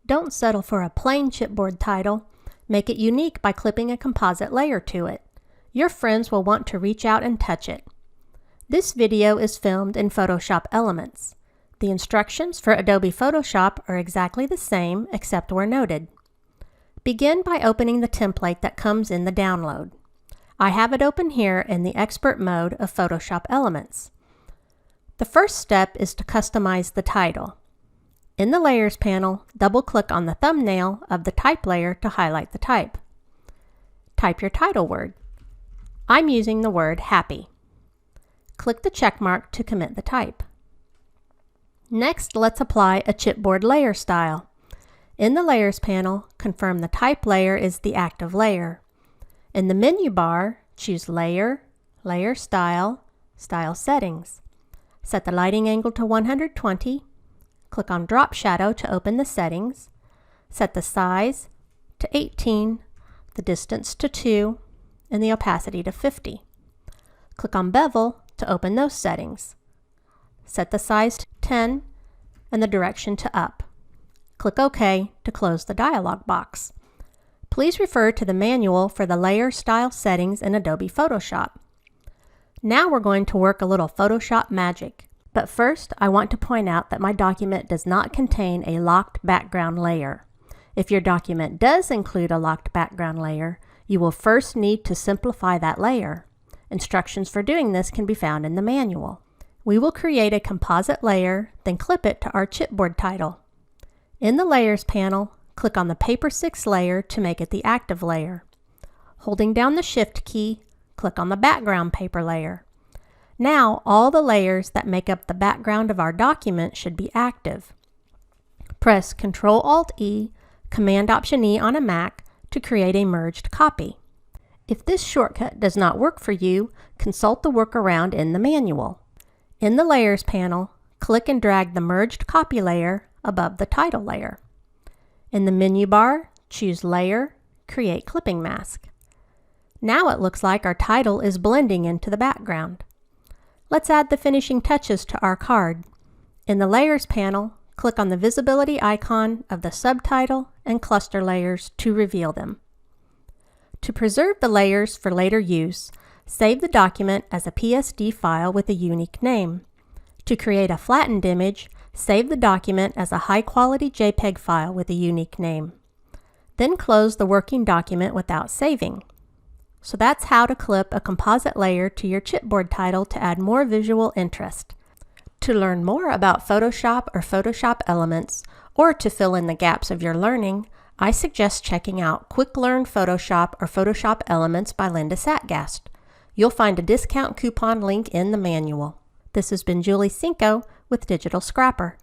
Don't settle for a plain chipboard title. Make it unique by clipping a composite layer to it. Your friends will want to reach out and touch it. This video is filmed in Photoshop Elements. The instructions for Adobe Photoshop are exactly the same except where noted. Begin by opening the template that comes in the download. I have it open here in the Expert mode of Photoshop Elements. The first step is to customize the title. In the Layers panel, double-click on the thumbnail of the type layer to highlight the type. Type your title word. I'm using the word happy. Click the check mark to commit the type. Next, let's apply a chipboard layer style. In the Layers panel, confirm the type layer is the active layer. In the menu bar, choose Layer, Layer Style, Style Settings. Set the lighting angle to 120. Click on Drop Shadow to open the settings. Set the size to 18, the distance to 2, and the opacity to 50. Click on Bevel to open those settings. Set the size to 10 and the direction to up. Click OK to close the dialog box. Please refer to the manual for the layer style settings in Adobe Photoshop. Now we're going to work a little Photoshop magic. But first, I want to point out that my document does not contain a locked background layer. If your document does include a locked background layer, you will first need to simplify that layer. Instructions for doing this can be found in the manual. We will create a composite layer, then clip it to our chipboard title. In the Layers panel, click on the Paper 6 layer to make it the active layer. Holding down the Shift key, click on the background paper layer. Now, all the layers that make up the background of our document should be active. Press Ctrl-Alt-E, Command-Option-E on a Mac to create a merged copy. If this shortcut does not work for you, consult the workaround in the manual. In the Layers panel, click and drag the merged copy layer above the title layer. In the menu bar, choose Layer, Create Clipping Mask. Now it looks like our title is blending into the background. Let's add the finishing touches to our card. In the Layers panel, click on the visibility icon of the subtitle and cluster layers to reveal them. To preserve the layers for later use, save the document as a PSD file with a unique name. To create a flattened image, save the document as a high-quality JPEG file with a unique name. Then close the working document without saving. So that's how to clip a composite layer to your chipboard title to add more visual interest. To learn more about Photoshop or Photoshop Elements, or to fill in the gaps of your learning, I suggest checking out Quick Learn Photoshop or Photoshop Elements by Linda Satgast. You'll find a discount coupon link in the manual. This has been Julie Cinco with Digital Scrapper.